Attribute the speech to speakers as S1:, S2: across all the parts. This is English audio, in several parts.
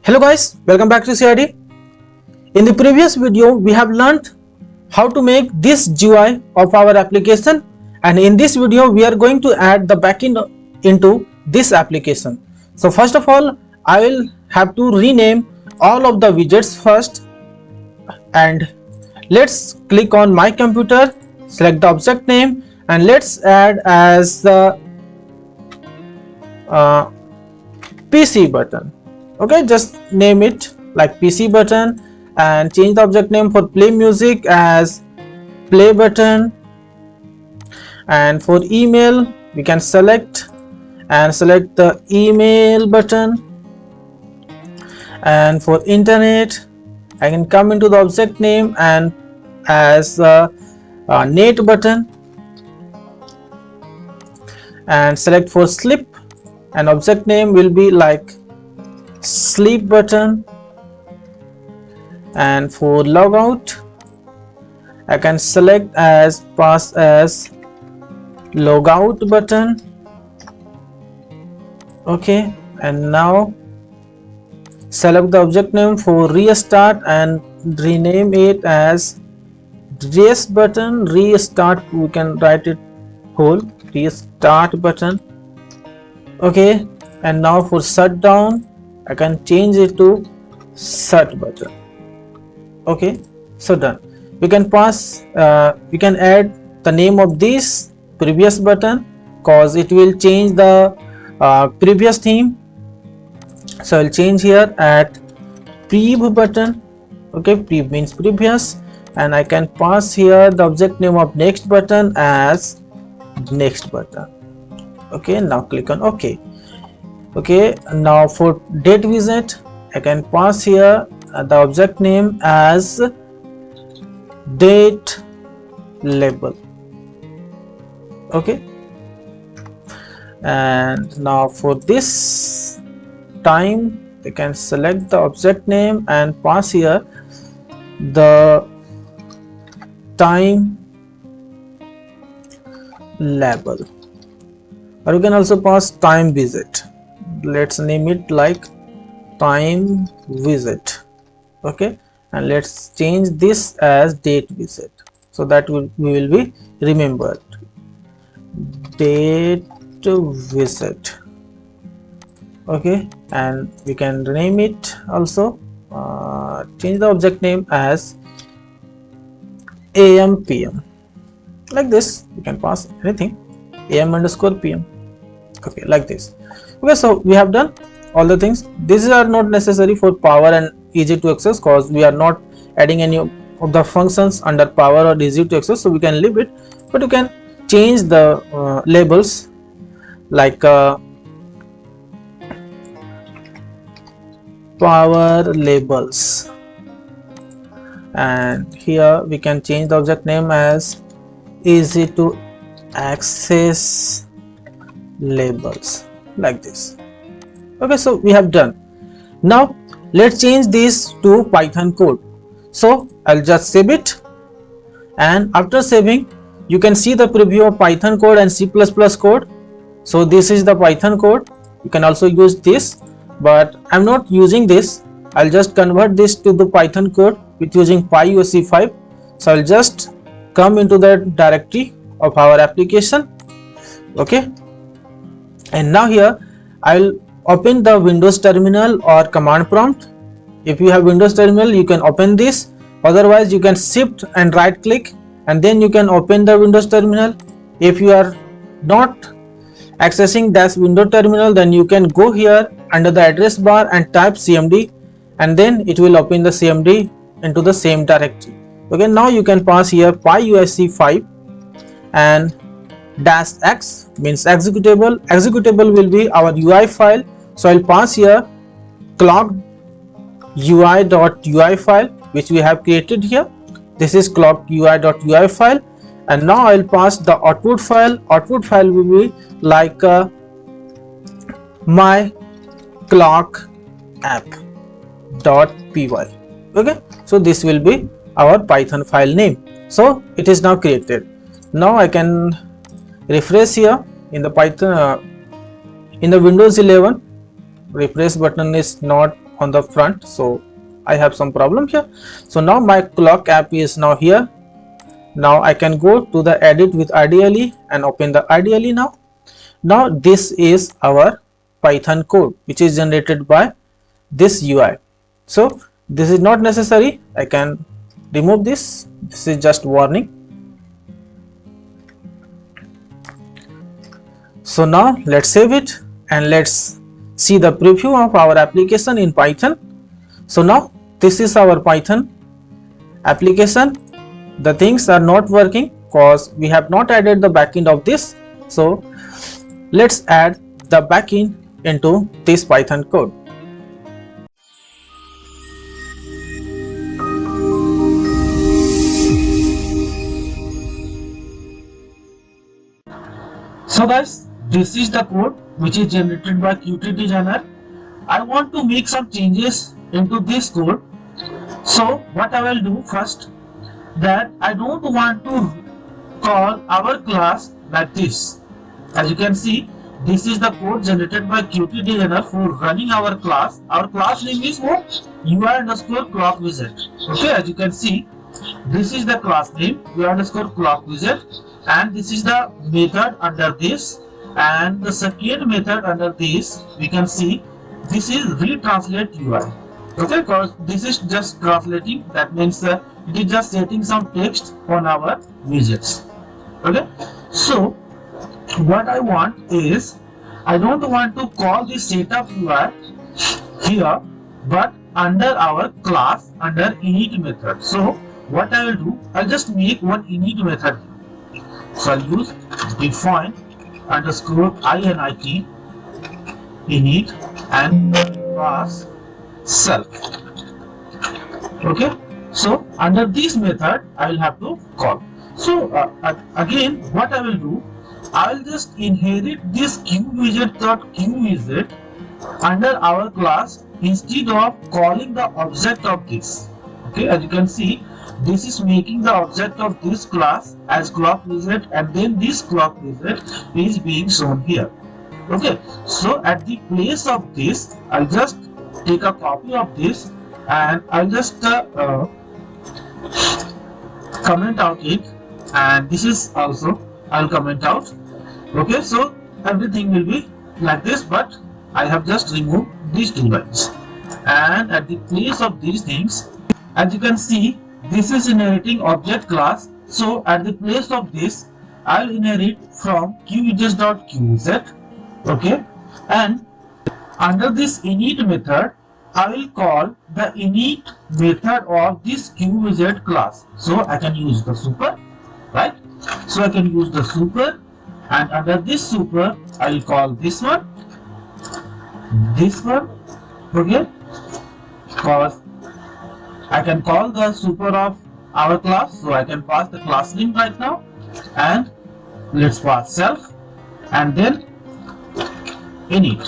S1: Hello guys, welcome back to CID. In the previous video, we have learned how to make this GUI of our application, and in this video, we are going to add the backend into this application. So first of all, I will have to rename all of the widgets first, and let's click on my computer, select the object name, and let's add as the PC button. Okay, just name it like PC button and change the object name for play music as play button, and for email we can select the email button, and for internet I can come into the object name and as net button, and select for sleep, and object name will be like sleep button, and for logout I can select as pass as logout button. Okay, and now select the object name for restart and rename it as rest button. Restart, we can write it whole, restart button. Okay, and now for shutdown I can change it to shut button. Okay, so done. We can pass we can add the name of this previous button cause it will change the previous theme. So I'll change here at prev button. Okay, prev means previous, and I can pass here the object name of next button as next button. Okay, now click on OK. Okay, now for date widget I can pass here the object name as date label. Okay, and now for this time I can select the object name and pass here the time label, or you can also pass time widget. Let's name it like time widget. Okay, and let's change this as date widget so that we will be remembered. Date widget. Okay, and we can rename it also, change the object name as AM PM, like this. You can pass anything, AM underscore PM. Okay, like this. Okay, so we have done all the things. These are not necessary for power and easy to access cause we are not adding any of the functions under power or easy to access, so we can leave it, but you can change the labels like power labels, and here we can change the object name as easy to access labels, like this. Okay, so we have done. Now let's change this to Python code. So I'll just save it, and after saving you can see the preview of Python code and C++ code. So this is the Python code. You can also use this, but I'm not using this. I'll just convert this to the Python code with using PyUSC5. So I'll just come into the directory of our application. Okay, and now here I'll open the Windows terminal or command prompt. If you have Windows terminal you can open this, otherwise you can shift and right click and then you can open the Windows terminal. If you are not accessing that Windows terminal, then you can go here under the address bar and type cmd, and then it will open the cmd into the same directory. Okay, now you can pass here PyUSC5 and -x means executable. Executable will be our UI file, so I'll pass here clock UI.ui file which we have created here. This is clock UI.ui file, and now I'll pass the output file. Output file will be like my clock app.py. Okay, so this will be our Python file name. So it is now created. Now I can refresh here in the Python in the Windows 11. Refresh button is not on the front, so I have some problem here. So now my clock app is now here. Now I can go to the edit with IDLE and open the IDLE now. Now this is our Python code which is generated by this UI. So this is not necessary, I can remove this. This is just warning. So now let's save it and let's see the preview of our application in Python. So now this is our Python application. The things are not working because we have not added the backend of this. So let's add the backend into this Python code. So guys, this is the code which is generated by Qt Designer. I want to make some changes into this code. So what I will do first, that I don't want to call our class like this. As you can see, this is the code generated by Qt Designer for running our class. Our class name is what? UI underscore clock wizard. Okay, as you can see, this is the class name UI underscore clock wizard, and this is the method under this, and the second method under this we can see this is retranslate UI. Okay, because this is just translating, that means it is just setting some text on our widgets. Okay, so what I want is, I don't want to call this setup UI here, but under our class under init method. So what I will do, I'll just make one init method. So I'll use define underscore init init and pass self. Okay, so under this method I will have to call. So again what I will do, I will just inherit this QWidget under our class instead of calling the object of this. Okay, as you can see, this is making the object of this class as clock wizard, and then this clock wizard is being shown here. Okay, so at the place of this, I'll just take a copy of this and I'll just comment out it, and this is also I'll comment out. Okay, so everything will be like this, but I have just removed these two lines, and at the place of these things, as you can see, this is inheriting object class. So at the place of this, I'll inherit from QWidgets.qz. Okay, and under this init method, I will call the init method of this QWidget class. So I can use the super, right? So I can use the super, and under this super, I will call this one, okay, because I can call the super of our class. So I can pass the class name right now, and let's pass self, and then init.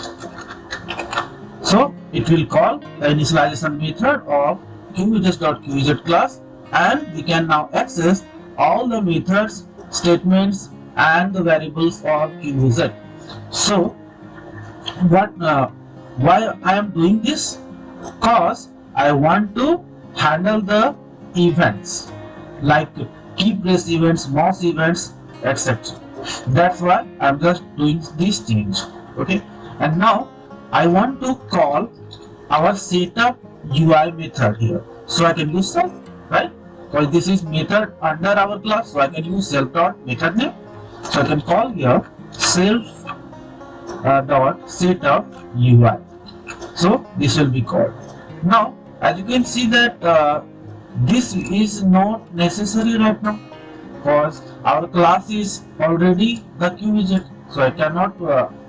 S1: So it will call the initialization method of QWidgets.qz class, and we can now access all the methods, statements, and the variables of QWidget. So why I am doing this? Because I want to handle the events like key press events, mouse events, etc. That's why I'm just doing this change. Okay, and now I want to call our setup UI method here. So I can use self, right? Because this is method under our class, so I can use self dot method name. So I can call here self dot setup UI. So this will be called. Now as you can see that this is not necessary right now, because our class is already the QWidget. So I cannot,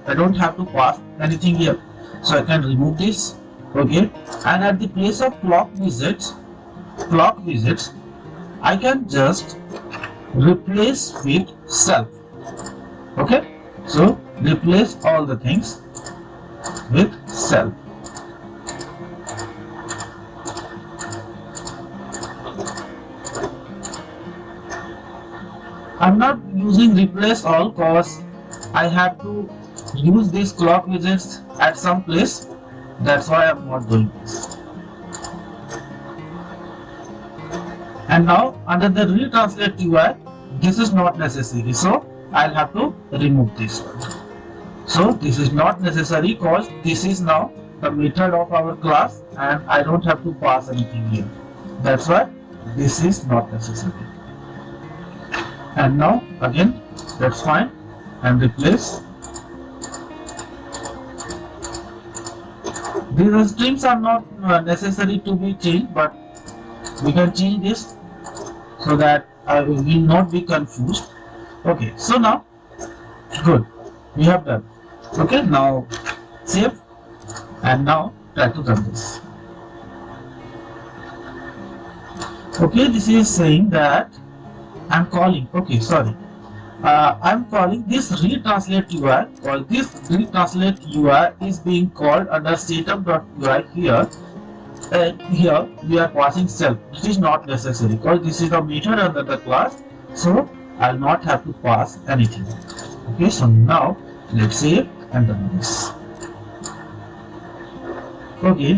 S1: I don't have to pass anything here. So I can remove this. Okay, and at the place of clock widgets, I can just replace with self. Okay, so replace all the things with self. I'm not using replace all because I have to use these clock widgets at some place.
S2: That's why I'm not doing this. And now under the retranslate UI, this is not necessary. So I'll have to remove this one. So this is not necessary because this is now the method of our class and I don't have to pass anything here. That's why this is not necessary. And now again, let's find and replace. These strings are not necessary to be changed, but we can change this so that I will not be confused. Okay, so now good, we have done. Okay, now save and now try to run this. Okay, this is saying that I'm calling. Okay, sorry. I'm calling this retranslate UI, or this retranslate UI is being called under setup.ui here. Here we are passing self. This is not necessary because this is the method under the class, so I'll not have to pass anything. Okay, so now let's save and run this. Okay,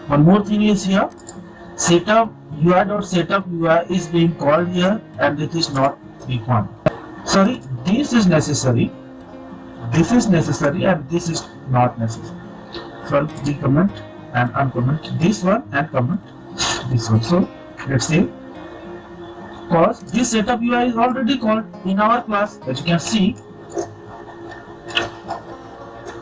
S2: one more thing is here, setup UI.setup UI is being called here and it is not required. Sorry, this is necessary, this is necessary, and this is not necessary. So I'll decomment and uncomment this one and comment this one. So let's save, because this setup UI is already called in our class. As you can see,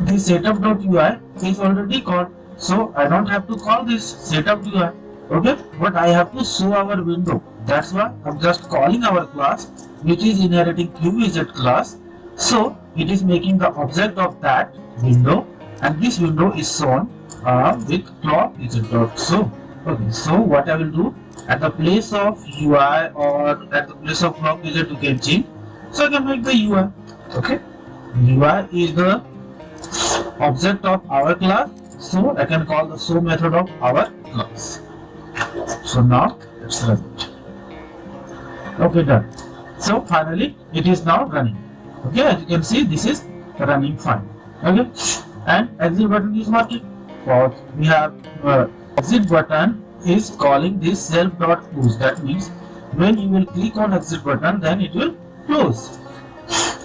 S2: this setup.ui is already called, so I don't have to call this setup UI. Okay, but I have to show our window. That's why I'm just calling our class, which is inheriting QVZ class. So it is making the object of that window, and this window is shown with clock is dot show. Okay, so what I will do, at the place of UI or at the place of clock widget you can change. So I can make the UI. Okay, UI is the object of our class, so I can call the show method of our class. So now let's run it. Okay, done. So finally it is now running. Okay, as you can see, this is running fine. Okay, and exit button is working. We have exit button is calling this self.close. That means when you will click on exit button, then it will close.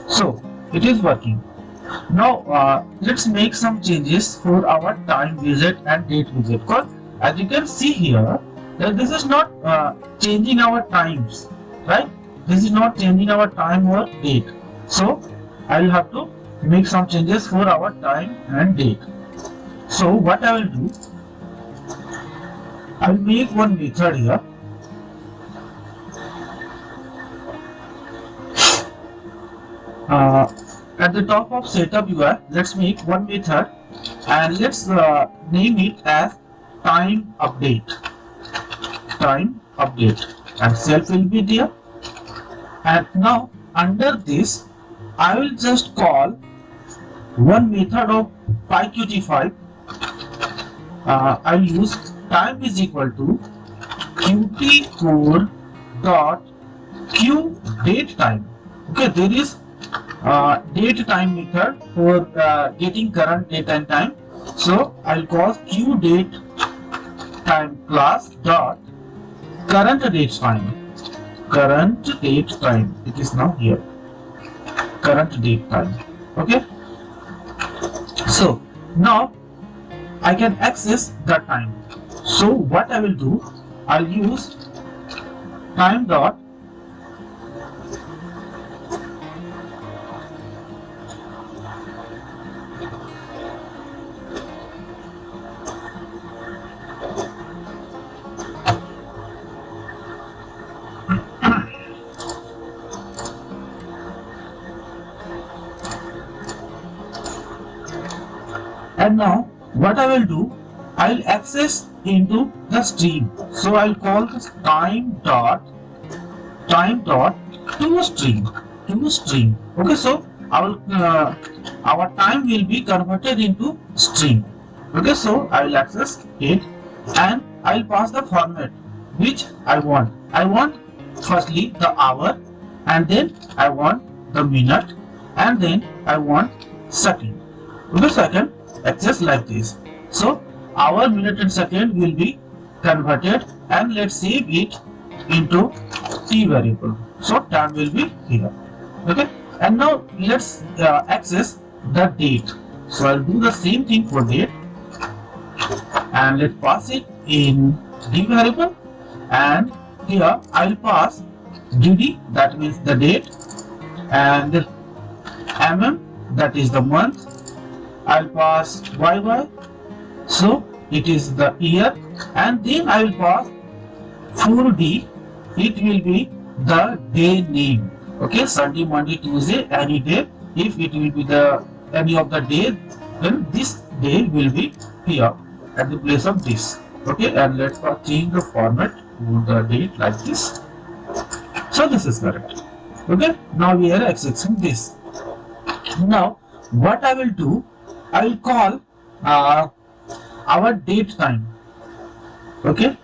S2: So it is working. Now let's make some changes for our time widget and date widget. Because as you can see here, that this is not changing our times, right? This is not changing our time or date. So I will have to make some changes for our time and date. So what I will do, I will make one method here. At the top of setup UI, let's make one method and let's name it as time update. Time update, and self will be there. And now under this, I will just call one method of PyQt5. I'll use time is equal to qt core dot q date time. Okay, there is date time method for getting current date and time. So I'll call q date time class dot current date time. Current date time, it is now here. Current date time. Okay. So now I can access the time. So what I will do, I'll use time dot and now what I will do, I'll access into the stream. So I'll call this time dot to string. Okay, so our time will be converted into string. Okay, so I will access it and I'll pass the format which I want. I want firstly the hour, and then I want the minute, and then I want second. Okay, so I can access like this. So our minute and second will be converted, and let's save it into t variable. So time will be here. Okay, and now let's access the date. So I'll do the same thing for date, and let's pass it in d variable, and here I'll pass dd, that means the date, and mm, that is the month. I'll pass yy, so it is the year, and then I will pass for d, it will be the day name. Okay, Sunday, Monday, Tuesday, any day. If it will be the any of the day, then this day will be here at the place of this. Okay, and let's change the format to the date like this. So this is correct. Okay, now we are accessing this. Now what I will do, I will call our date time. Okay,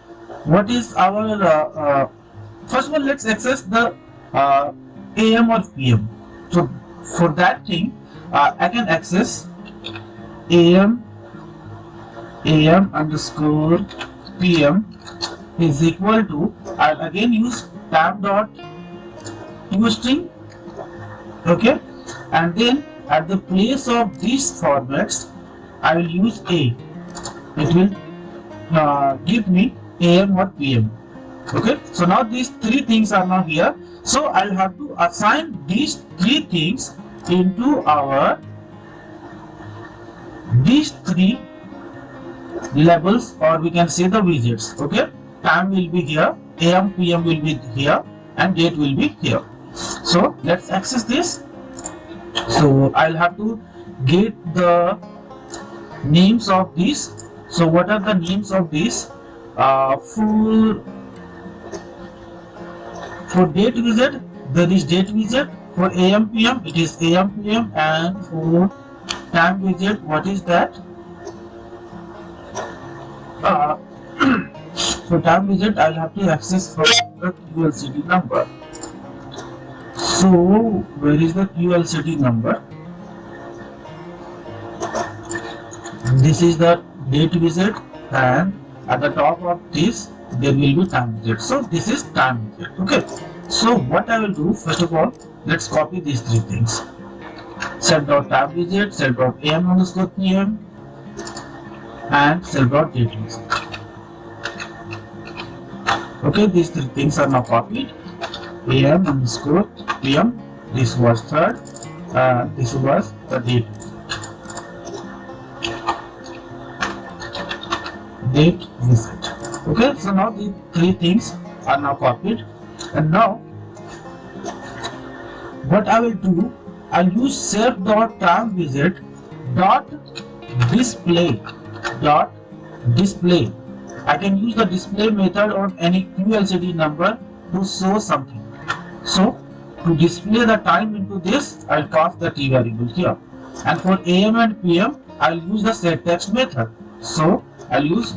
S2: what is our first of all, let's access the AM or PM. So for that thing, I can access AM underscore PM is equal to, I'll again use tab dot string. Okay, and then at the place of these formats, I will use A. It will give me AM or PM. Okay, so now these three things are now here. So I'll have to assign these three things into these three labels, or we can say the widgets. Okay, time will be here, AM, PM will be here, and date will be here. So let's access this. So I'll have to get the names of these. So what are the names of these? For date widget, there is date widget. For AM PM, it is AM PM, and for time widget, what is that? For time widget, I'll have to access from the QLCD number. So where is the QLCD number? This is the date widget, and at the top of this there will be time widget. So this is time widget. Okay, so what I will do, first of all, let's copy these three things. Set.time widget, set.am underscore pm, and set.date widget. Okay, these three things are now copied. AM underscore pm, this was third, this was the date visit. Okay, so now the three things are now copied, and now what I will do, I'll use self.timeWidget dot display. I can use the display method on any QLCD number to show something. So to display the time into this, I'll pass the t variable here, and for AM and PM, I'll use the setText method. So I'll use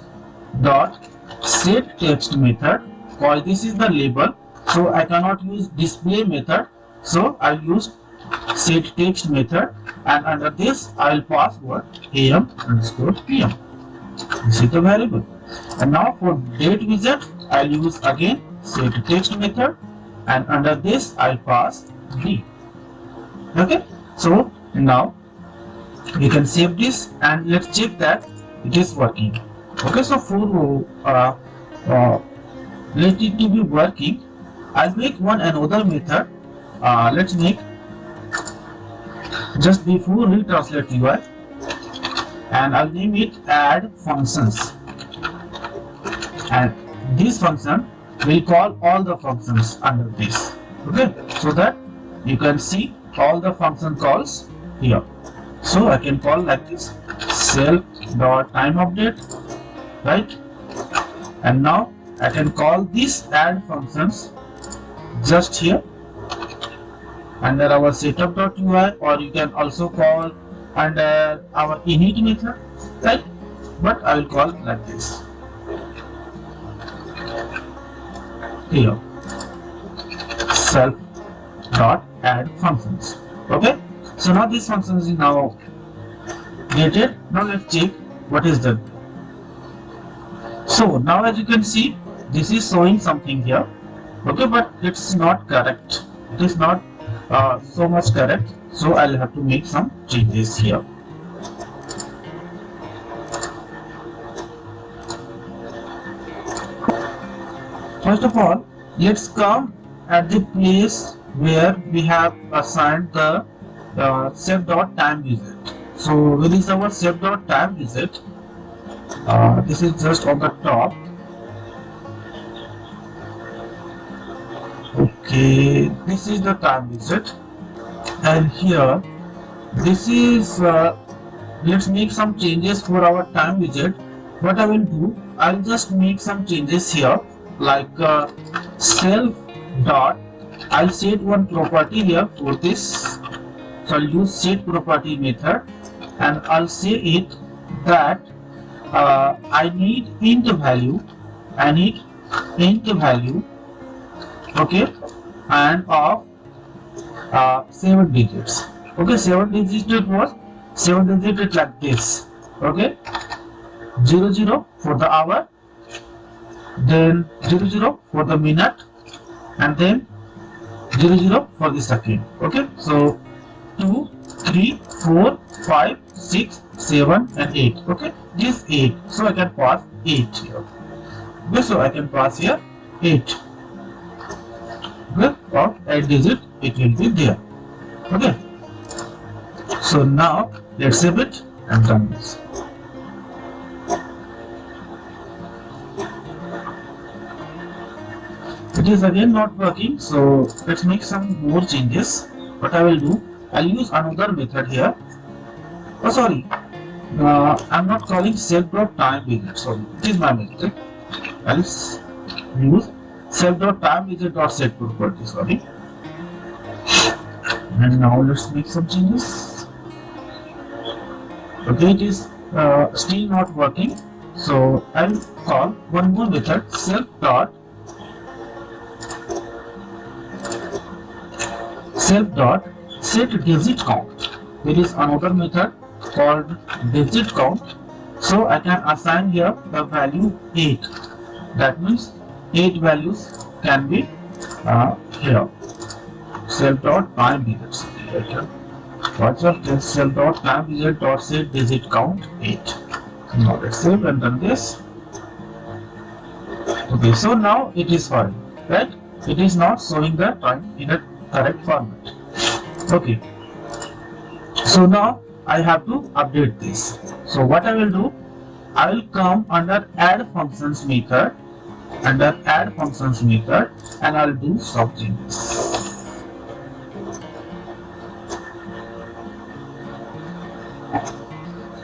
S2: dot setText method, because this is the label, so I cannot use display method, so I'll use setText method, and under this I'll pass what? AM underscore PM. This is the variable. And now for date widget, I'll use again setText method, and under this I'll pass D. Okay, so now we can save this, and let's check that it is working. Okay, so for let it to be working, I'll make another method. Let's make just before retranslate UI, and I'll name it add functions, and this function will call all the functions under this. Okay, so that you can see all the function calls here. So I can call like this, self.timeUpdate, right? And now I can call these add functions just here under our setup.ui, or you can also call under our init method, right? But I will call like this here, self.add functions. Okay, so now this function is now created. Now let's check what is that. So now as you can see, this is showing something here, okay, but it's not correct. It is not so much correct. So I'll have to make some changes here. First of all, let's come at the place where we have assigned the save.time visit. So where is our save.time visit? This is just on the top. Okay, this is the time visit, and here this is let's make some changes for our time visit. What I will do, I'll just make some changes here, like self dot, I'll set one property here for this. So I'll use set property method, and I'll say it that I need int value, okay, and of 7 digits. Okay, 7 digits it was 7 digits like this. Okay, 00 for the hour, then 00 for the minute, and then 00 for the second. Okay, so 2, 3, 4, 5, 6, 7, and 8. Okay, this 8. So I can pass 8 here. Okay, so I can pass here 8. Okay, of 8 digit it will be there. Okay, so now let's save it and run this. It is again not working, so let's make some more changes. What I will do, I'll use another method here. Oh sorry, I'm not calling self.time visit. Sorry, it is my mistake. I'll use self.time visit.set property. Sorry. And now let's make some changes. Okay, it is still not working, so I'll call one more method, self.set digit count. There is another method called digit count, so I can assign here the value 8. That means 8 values can be here. Self.time digits. What's up? Self.time visit.set digit count 8. Now let's save and run this. Okay, so now it is fine, right? It is not showing the time in a correct format. Okay, so now I have to update this. So what I will do, I will come under add functions method, and I'll do some changes.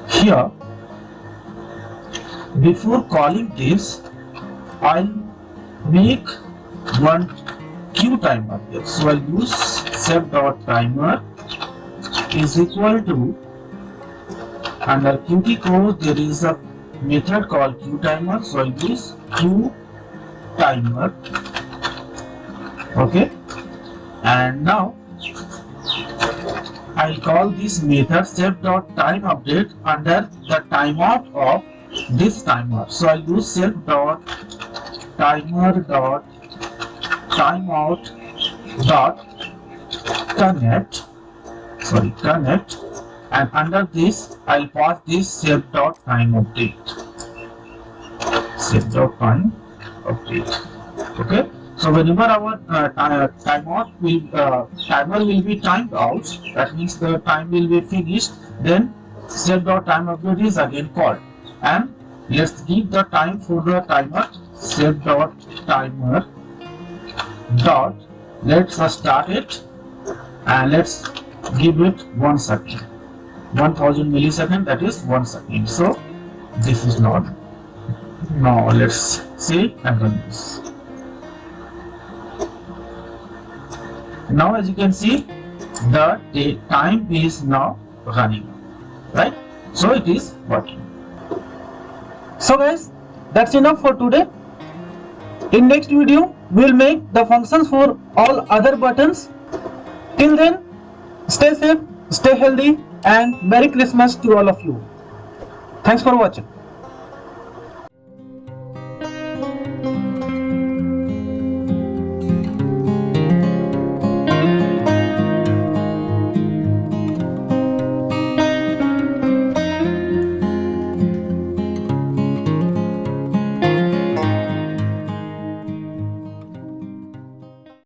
S2: Here, before calling this, I'll make one queue timer here. So I'll use save.timer is equal to, under Qt code there is a method called queue timer, so I'll use queue timer. Okay, and now I'll call this method save.time update under the timeout of this timer. So I'll use self.timer.timeout.connect, and under this I'll pass this save.time update. Okay, so whenever our timer will be timed out, that means the time will be finished, then save.time update is again called. And let's give the time for the timer, save.timer dot, let's start it, and let's give it 1 second, 1000 millisecond, that is 1 second. So this is not. Now let's save and run this. Now as you can see, the time is now running, right? So it is working.
S1: So guys, that's enough for today. In next video, we'll make the functions for all other buttons. Till then, stay safe, stay healthy, and Merry Christmas to all of you.
S3: Thanks for watching.